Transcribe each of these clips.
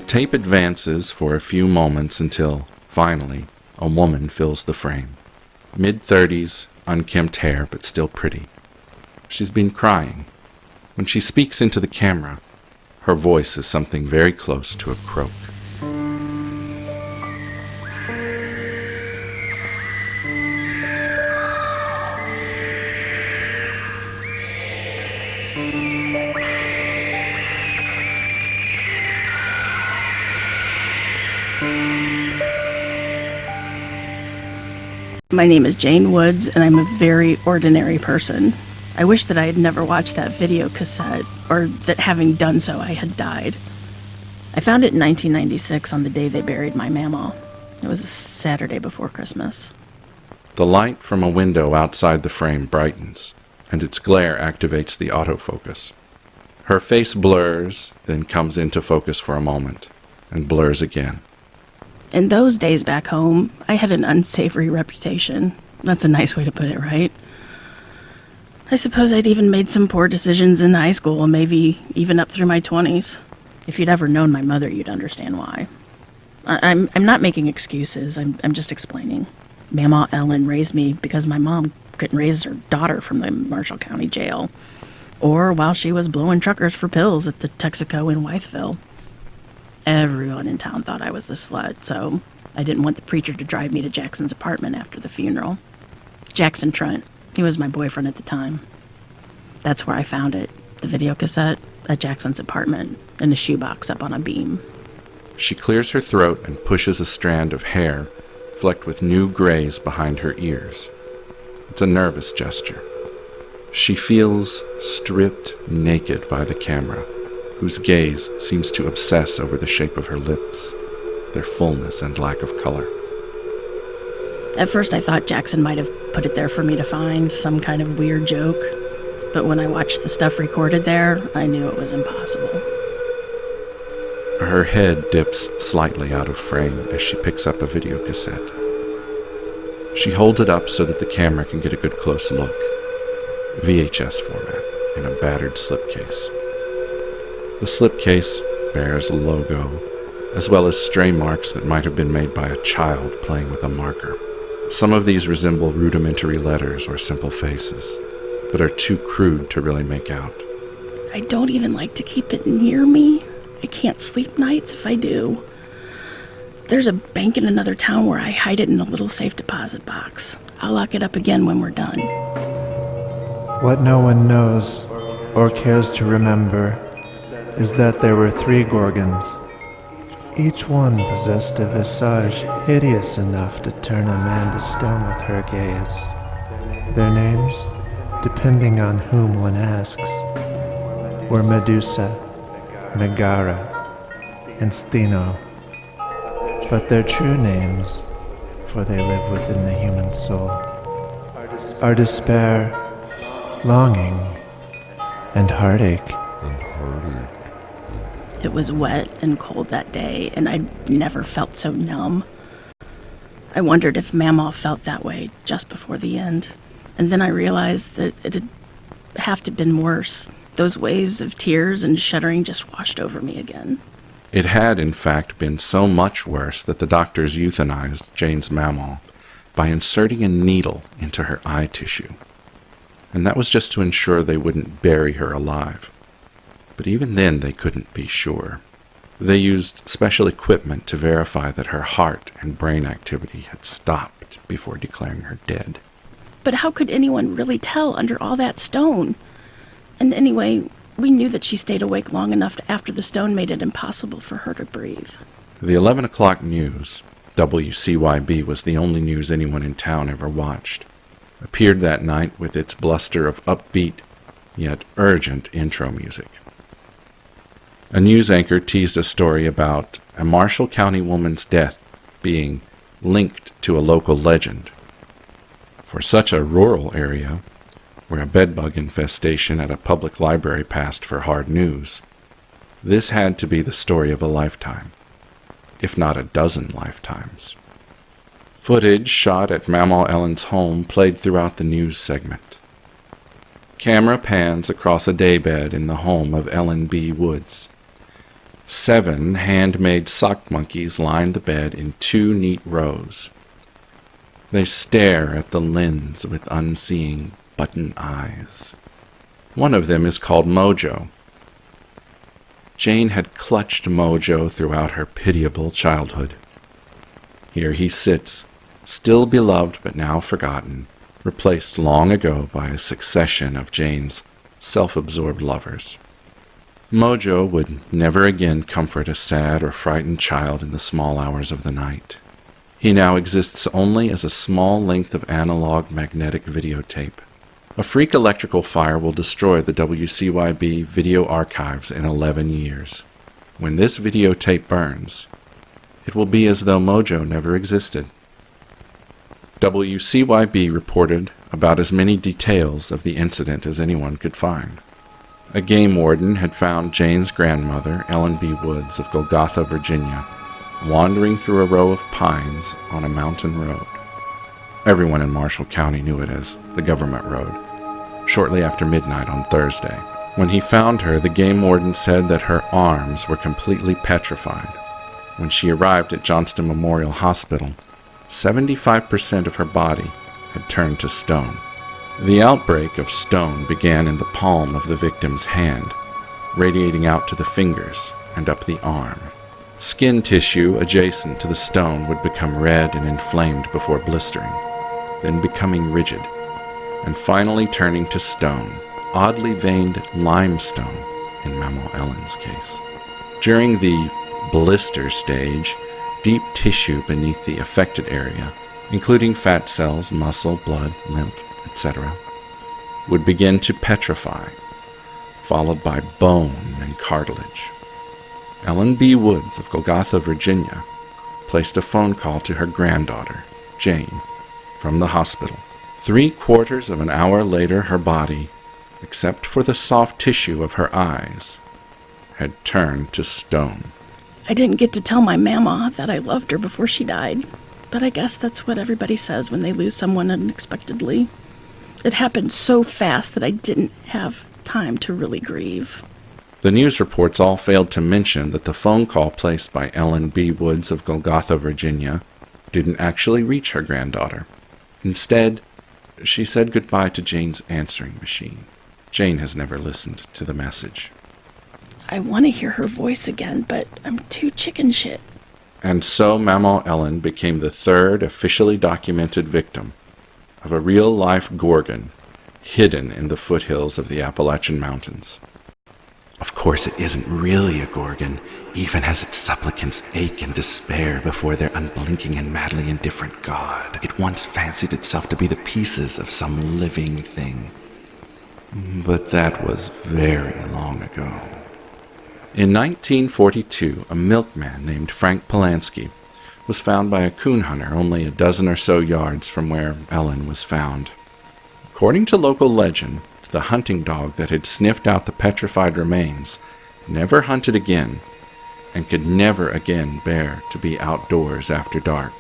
tape advances for a few moments until, finally, a woman fills the frame. Mid-30s, unkempt hair, but still pretty. She's been crying. When she speaks into the camera, her voice is something very close to a croak. My name is Jane Woods, and I'm a very ordinary person. I wish that I had never watched that video cassette, or that having done so, I had died. I found it in 1996 on the day they buried my mamaw. It was a Saturday before Christmas. The light from a window outside the frame brightens, and its glare activates the autofocus. Her face blurs, then comes into focus for a moment, and blurs again. In those days back home, I had an unsavory reputation. That's a nice way to put it, right? I suppose I'd even made some poor decisions in high school, and maybe even up through my 20s. If you'd ever known my mother, you'd understand why. I'm not making excuses, I'm just explaining. Mama Ellen raised me because my mom couldn't raise her daughter from the Marshall County Jail, or while she was blowing truckers for pills at the Texaco in Wytheville. Everyone in town thought I was a slut, so I didn't want the preacher to drive me to Jackson's apartment after the funeral. Jackson Trent, he was my boyfriend at the time. That's where I found it, the video cassette, at Jackson's apartment, in a shoebox up on a beam. She clears her throat and pushes a strand of hair, flecked with new grays, behind her ears. It's a nervous gesture. She feels stripped naked by the camera, whose gaze seems to obsess over the shape of her lips, their fullness and lack of color. At first I thought Jackson might have put it there for me to find, some kind of weird joke. But when I watched the stuff recorded there, I knew it was impossible. Her head dips slightly out of frame as she picks up a video cassette. She holds it up so that the camera can get a good close look. VHS format, in a battered slipcase. The slipcase bears a logo, as well as stray marks that might have been made by a child playing with a marker. Some of these resemble rudimentary letters or simple faces, but are too crude to really make out. I don't even like to keep it near me. I can't sleep nights if I do. There's a bank in another town where I hide it in a little safe deposit box. I'll lock it up again when we're done. What no one knows, or cares to remember, is that there were 3 Gorgons. Each one possessed a visage hideous enough to turn a man to stone with her gaze. Their names, depending on whom one asks, were Medusa, Megara, and Stheno. But their true names, for they live within the human soul, are despair, longing, and heartache. It was wet and cold that day, and I'd never felt so numb. I wondered if Mamaw felt that way just before the end, and then I realized that it'd have to have been worse. Those waves of tears and shuddering just washed over me again. It had, in fact, been so much worse that the doctors euthanized Jane's Mamaw by inserting a needle into her eye tissue. And that was just to ensure they wouldn't bury her alive. But even then they couldn't be sure. They used special equipment to verify that her heart and brain activity had stopped before declaring her dead. But how could anyone really tell under all that stone? And anyway, we knew that she stayed awake long enough after the stone made it impossible for her to breathe. The 11 o'clock news, WCYB was the only news anyone in town ever watched, appeared that night with its bluster of upbeat, yet urgent intro music. A news anchor teased a story about a Marshall County woman's death being linked to a local legend. For such a rural area, where a bedbug infestation at a public library passed for hard news, this had to be the story of a lifetime, if not a dozen lifetimes. Footage shot at Mamaw Ellen's home played throughout the news segment. Camera pans across a daybed in the home of Ellen B. Woods. 7 handmade sock monkeys line the bed in 2 neat rows. They stare at the lens with unseeing button eyes. One of them is called Mojo. Jane had clutched Mojo throughout her pitiable childhood. Here he sits, still beloved but now forgotten, replaced long ago by a succession of Jane's self-absorbed lovers. Mojo would never again comfort a sad or frightened child in the small hours of the night. He now exists only as a small length of analog magnetic videotape. A freak electrical fire will destroy the WCYB video archives in 11 years. When this videotape burns, it will be as though Mojo never existed. WCYB reported about as many details of the incident as anyone could find. A game warden had found Jane's grandmother, Ellen B. Woods of Golgotha, Virginia, wandering through a row of pines on a mountain road. Everyone in Marshall County knew it as the Government Road. Shortly after midnight on Thursday, when he found her, the game warden said that her arms were completely petrified. When she arrived at Johnston Memorial Hospital, 75% of her body had turned to stone. The outbreak of stone began in the palm of the victim's hand, radiating out to the fingers and up the arm. Skin tissue adjacent to the stone would become red and inflamed before blistering, then becoming rigid, and finally turning to stone, oddly veined limestone in Mama Ellen's case. During the blister stage, deep tissue beneath the affected area, including fat cells, muscle, blood, lymph, etc., would begin to petrify, followed by bone and cartilage. Ellen B. Woods of Golgotha, Virginia, placed a phone call to her granddaughter, Jane, from the hospital. 3/4 of an hour later, her body, except for the soft tissue of her eyes, had turned to stone. I didn't get to tell my mama that I loved her before she died, but I guess that's what everybody says when they lose someone unexpectedly. It happened so fast that I didn't have time to really grieve. The news reports all failed to mention that the phone call placed by Ellen B. Woods of Golgotha, Virginia, didn't actually reach her granddaughter. Instead, she said goodbye to Jane's answering machine. Jane has never listened to the message. I want to hear her voice again, but I'm too chicken shit. And so Mama Ellen became the 3rd officially documented victim of a real-life Gorgon hidden in the foothills of the Appalachian Mountains. Of course, it isn't really a Gorgon, even as its supplicants ache in despair before their unblinking and madly indifferent god. It once fancied itself to be the pieces of some living thing. But that was very long ago. In 1942, a milkman named Frank Polanski was found by a coon hunter only a dozen or so yards from where Ellen was found. According to local legend, the hunting dog that had sniffed out the petrified remains never hunted again and could never again bear to be outdoors after dark.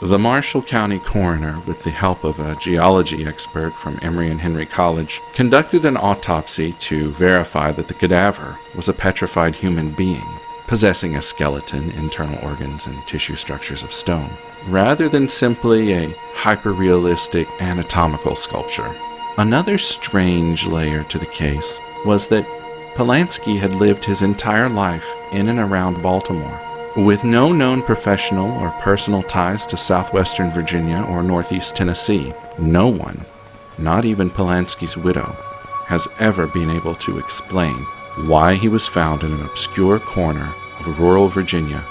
The Marshall County coroner, with the help of a geology expert from Emory and Henry College, conducted an autopsy to verify that the cadaver was a petrified human being, possessing a skeleton, internal organs, and tissue structures of stone, rather than simply a hyper-realistic anatomical sculpture. Another strange layer to the case was that Polanski had lived his entire life in and around Baltimore, with no known professional or personal ties to southwestern Virginia or northeast Tennessee. No one, not even Polanski's widow, has ever been able to explain why he was found in an obscure corner of rural Virginia,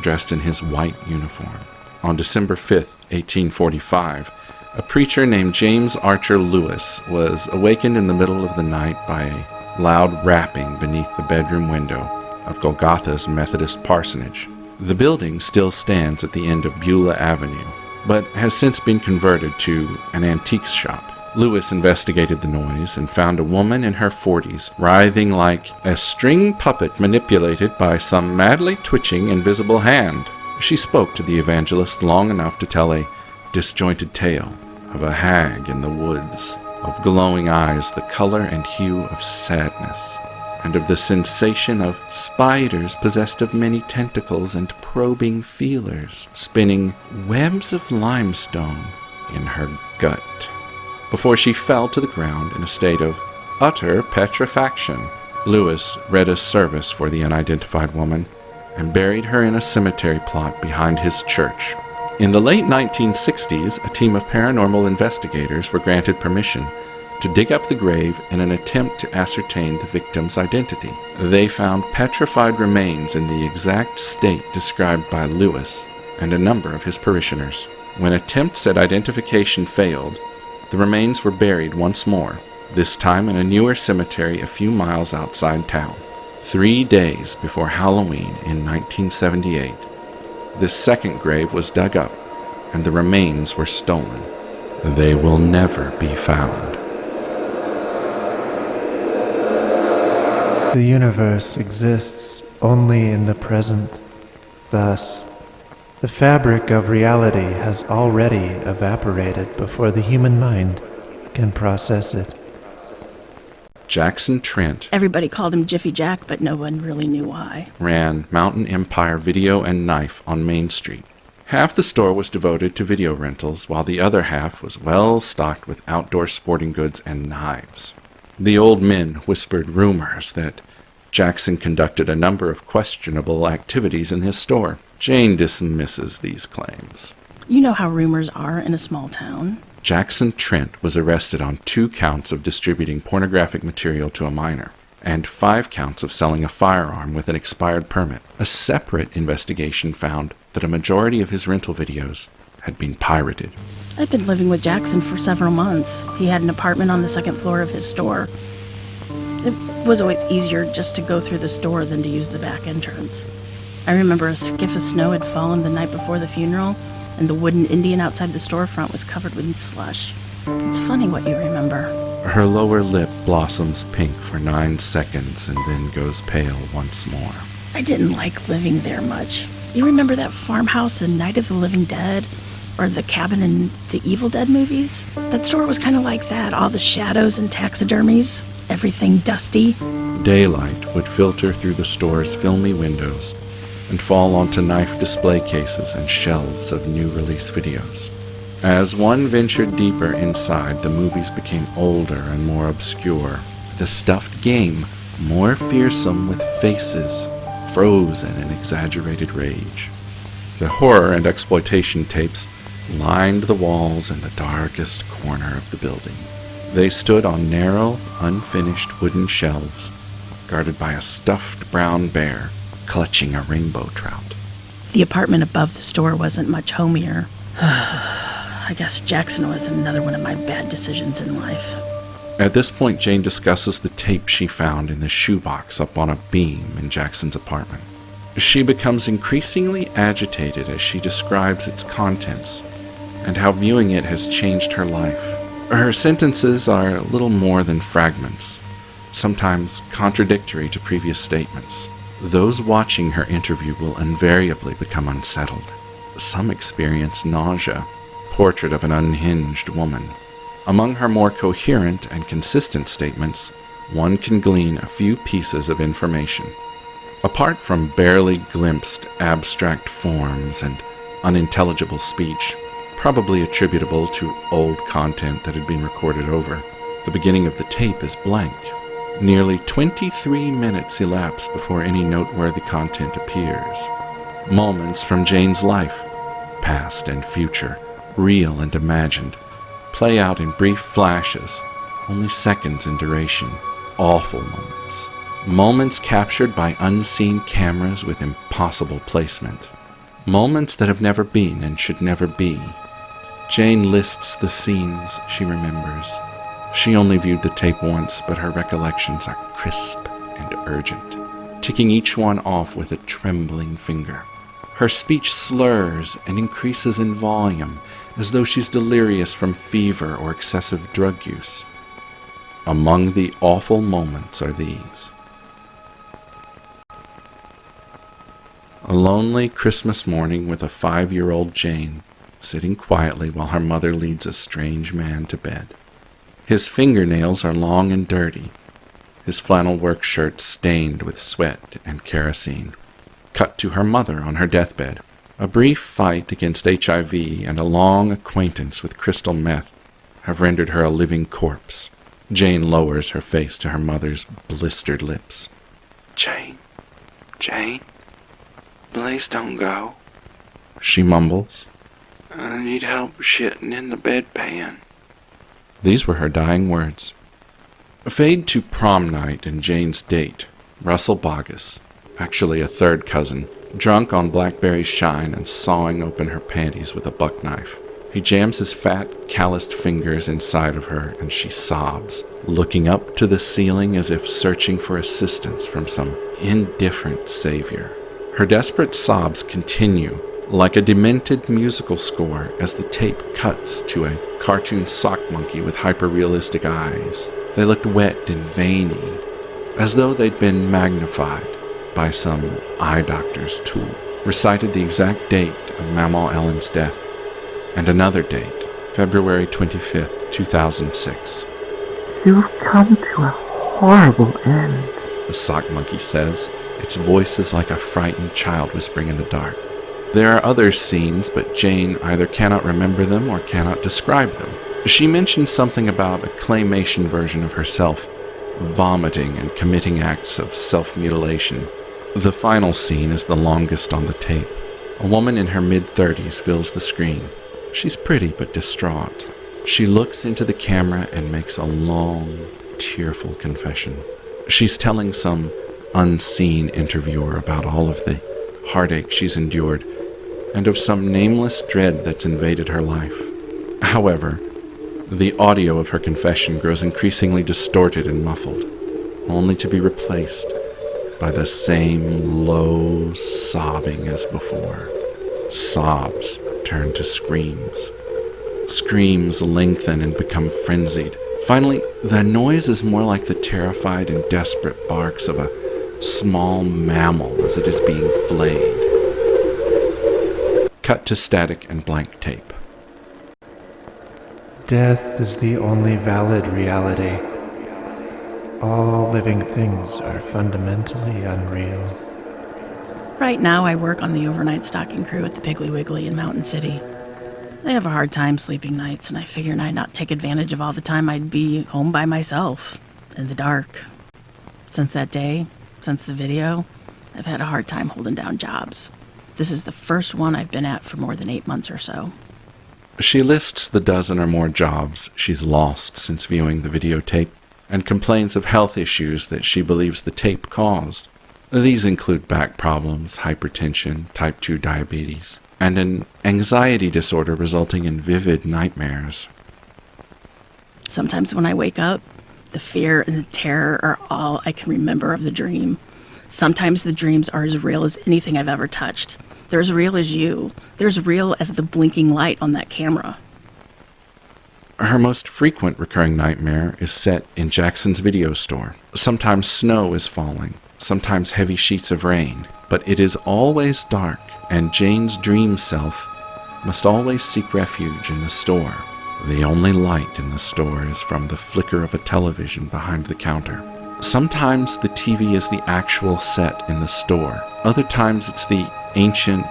dressed in his white uniform. On December 5, 1845, a preacher named James Archer Lewis was awakened in the middle of the night by a loud rapping beneath the bedroom window of Golgotha's Methodist parsonage. The building still stands at the end of Beulah Avenue, but has since been converted to an antiques shop. Lewis investigated the noise and found a woman in her 40s writhing like a string puppet manipulated by some madly twitching invisible hand. She spoke to the evangelist long enough to tell a disjointed tale of a hag in the woods, of glowing eyes the color and hue of sadness, and of the sensation of spiders possessed of many tentacles and probing feelers, spinning webs of limestone in her gut, before she fell to the ground in a state of utter petrifaction. Lewis read a service for the unidentified woman and buried her in a cemetery plot behind his church. In the late 1960s, a team of paranormal investigators were granted permission to dig up the grave in an attempt to ascertain the victim's identity. They found petrified remains in the exact state described by Lewis and a number of his parishioners. When attempts at identification failed, the remains were buried once more, this time in a newer cemetery a few miles outside town. 3 days before Halloween in 1978, this second grave was dug up and the remains were stolen. They will never be found. The universe exists only in the present. Thus, the fabric of reality has already evaporated before the human mind can process it. Jackson Trent Everybody called him Jiffy Jack, but no one really knew why. ran Mountain Empire Video and Knife on Main Street. Half the store was devoted to video rentals, while the other half was well stocked with outdoor sporting goods and knives. The old men whispered rumors that Jackson conducted a number of questionable activities in his store. Jane dismisses these claims. You know how rumors are in a small town. Jackson Trent was arrested on 2 counts of distributing pornographic material to a minor, and 5 counts of selling a firearm with an expired permit. A separate investigation found that a majority of his rental videos had been pirated. I've been living with Jackson for several months. He had an apartment on the second floor of his store. It was always easier just to go through the store than to use the back entrance. I remember a skiff of snow had fallen the night before the funeral, and the wooden Indian outside the storefront was covered with slush. It's funny what you remember. Her lower lip blossoms pink for 9 seconds and then goes pale once more. I didn't like living there much. You remember that farmhouse in Night of the Living Dead? Or the cabin in the Evil Dead movies? That store was kind of like that. All the shadows and taxidermies. Everything dusty. Daylight would filter through the store's filmy windows and fall onto knife display cases and shelves of new release videos. As one ventured deeper inside, the movies became older and more obscure. The stuffed game more fearsome with faces frozen in exaggerated rage. The horror and exploitation tapes lined the walls in the darkest corner of the building. They stood on narrow, unfinished wooden shelves, guarded by a stuffed brown bear clutching a rainbow trout. The apartment above the store wasn't much homier. I guess Jackson was another one of my bad decisions in life. At this point, Jane discusses the tape she found in the shoebox up on a beam in Jackson's apartment. She becomes increasingly agitated as she describes its contents and how viewing it has changed her life. Her sentences are little more than fragments, sometimes contradictory to previous statements. Those watching her interview will invariably become unsettled. Some experience nausea. Portrait of an unhinged woman. Among her more coherent and consistent statements, one can glean a few pieces of information. Apart from barely glimpsed abstract forms and unintelligible speech, probably attributable to old content that had been recorded over, the beginning of the tape is blank. Nearly 23 minutes elapse before any noteworthy content appears. Moments from Jane's life, past and future, real and imagined, play out in brief flashes, only seconds in duration. Awful moments. Moments captured by unseen cameras with impossible placement. Moments that have never been and should never be. Jane lists the scenes she remembers. She only viewed the tape once, but her recollections are crisp and urgent, ticking each one off with a trembling finger. Her speech slurs and increases in volume, as though she's delirious from fever or excessive drug use. Among the awful moments are these. A lonely Christmas morning with a 5-year-old Jane, sitting quietly while her mother leads a strange man to bed. His fingernails are long and dirty. his flannel work shirt stained with sweat and kerosene. Cut to her mother on her deathbed. A brief fight against HIV and a long acquaintance with crystal meth have rendered her a living corpse. Jane lowers her face to her mother's blistered lips. Jane, please don't go. She mumbles. I need help shitting in the bedpan. These were her dying words. Fade to prom night and Jane's date, Russell Boggess, actually a third cousin, drunk on blackberry shine and sawing open her panties with a buck knife. He jams his fat, calloused fingers inside of her, and she sobs, looking up to the ceiling as if searching for assistance from some indifferent savior. Her desperate sobs continue, like a demented musical score, as the tape cuts to a cartoon sock monkey with hyper-realistic eyes. They looked wet and veiny, as though they'd been magnified by some eye doctor's tool. Recited the exact date of Mamaw Ellen's death, and another date, February 25th, 2006. You've come to a horrible end, the sock monkey says. Its voice is like a frightened child whispering in the dark. There are other scenes, but Jane either cannot remember them or cannot describe them. She mentions something about a claymation version of herself, vomiting and committing acts of self-mutilation. The final scene is the longest on the tape. A woman in her mid-30s fills the screen. She's pretty but distraught. She looks into the camera and makes a long, tearful confession. She's telling some unseen interviewer about all of the heartache she's endured and of some nameless dread that's invaded her life. However, the audio of her confession grows increasingly distorted and muffled, only to be replaced by the same low sobbing as before. Sobs turn to screams. Screams lengthen and become frenzied. Finally, the noise is more like the terrified and desperate barks of a small mammal as it is being flayed. Cut to static and blank tape. Death is the only valid reality. All living things are fundamentally unreal. Right now, I work on the overnight stocking crew at the Piggly Wiggly in Mountain City. I have a hard time sleeping nights, and I figured I'd not take advantage of all the time I'd be home by myself, in the dark. Since that day, since the video, I've had a hard time holding down jobs. This is the first one I've been at for more than 8 months or so. She lists the dozen or more jobs she's lost since viewing the videotape, and complains of health issues that she believes the tape caused. These include back problems, hypertension, type 2 diabetes, and an anxiety disorder resulting in vivid nightmares. Sometimes when I wake up, the fear and the terror are all I can remember of the dream. Sometimes the dreams are as real as anything I've ever touched. They're as real as you. They're as real as the blinking light on that camera. Her most frequent recurring nightmare is set in Jackson's video store. Sometimes snow is falling, sometimes heavy sheets of rain, but it is always dark, and Jane's dream self must always seek refuge in the store. The only light in the store is from the flicker of a television behind the counter. Sometimes the TV is the actual set in the store. Other times it's the ancient,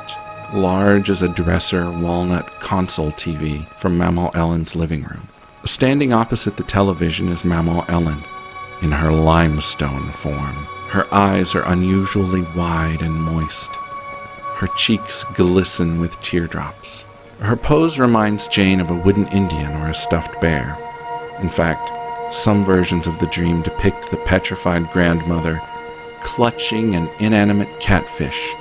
large as a dresser, walnut console TV from Mamaw Ellen's living room. Standing opposite the television is Mamaw Ellen, in her limestone form. Her eyes are unusually wide and moist. Her cheeks glisten with teardrops. Her pose reminds Jane of a wooden Indian or a stuffed bear. In fact, some versions of the dream depict the petrified grandmother clutching an inanimate catfish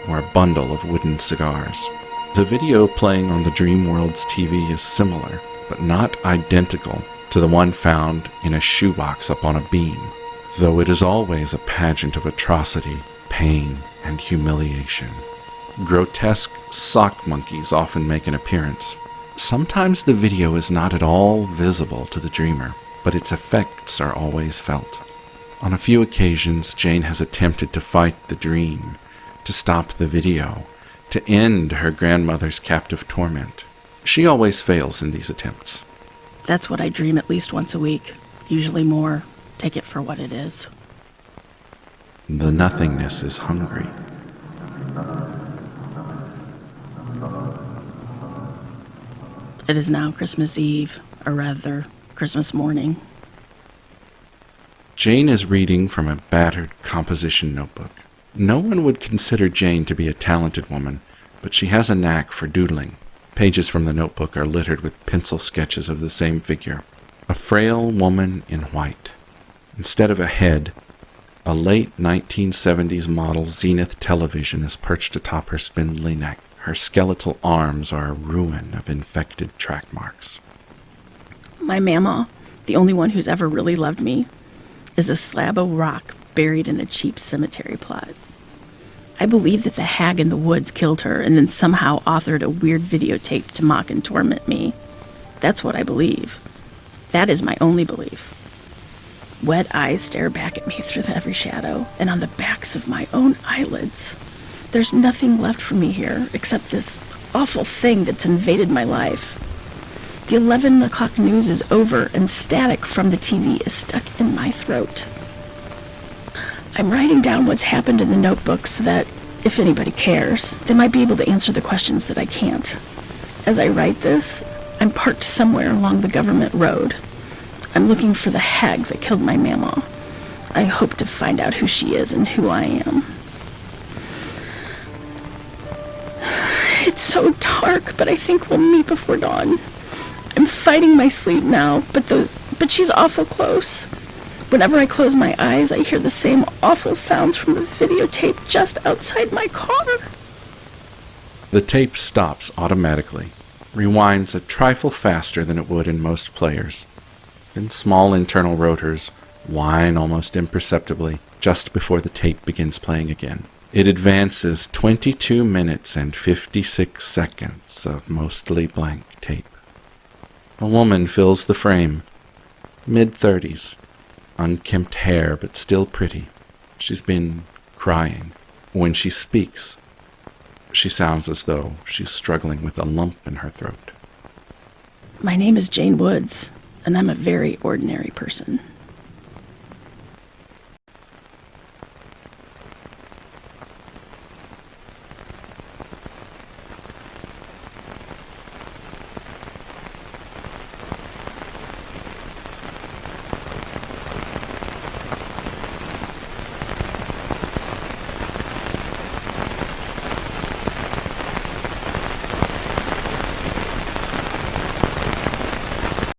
or a bundle of wooden cigars. The video playing on the dream world's TV is similar, but not identical to the one found in a shoebox up on a beam, though it is always a pageant of atrocity, pain, and humiliation. Grotesque sock monkeys often make an appearance. Sometimes the video is not at all visible to the dreamer, but its effects are always felt. On a few occasions, Jane has attempted to fight the dream, to stop the video, to end her grandmother's captive torment. She always fails in these attempts. That's what I dream at least once a week, usually more. take it for what it is. The nothingness is hungry. It is now Christmas Eve, or rather, Christmas morning. Jane is reading from a battered composition notebook. No one would consider Jane to be a talented woman, but she has a knack for doodling. Pages from the notebook are littered with pencil sketches of the same figure, a frail woman in white. Instead of a head, a late 1970s model Zenith television is perched atop her spindly neck. Her skeletal arms are a ruin of infected track marks. My mama, the only one who's ever really loved me, is a slab of rock buried in a cheap cemetery plot. I believe that the hag in the woods killed her and then somehow authored a weird videotape to mock and torment me. That's what I believe. That is my only belief. Wet eyes stare back at me through every shadow and on the backs of my own eyelids. There's nothing left for me here except this awful thing that's invaded my life. The 11 o'clock news is over and static from the TV is stuck in my throat. I'm writing down what's happened in the notebook so that, if anybody cares, they might be able to answer the questions that I can't. As I write this, I'm parked somewhere along the government road. I'm looking for the hag that killed my mama. I hope to find out who she is and who I am. It's so dark, but I think we'll meet before dawn. I'm fighting my sleep now, but she's awful close. Whenever I close my eyes, I hear the same awful sounds from the videotape just outside my car. The tape stops automatically, rewinds a trifle faster than it would in most players. Then small internal rotors whine almost imperceptibly just before the tape begins playing again. It advances 22 minutes and 56 seconds of mostly blank tape. A woman fills the frame, mid-30s, unkempt hair but still pretty. She's been crying. When she speaks, she sounds as though she's struggling with a lump in her throat. My name is Jane Woods, and I'm a very ordinary person.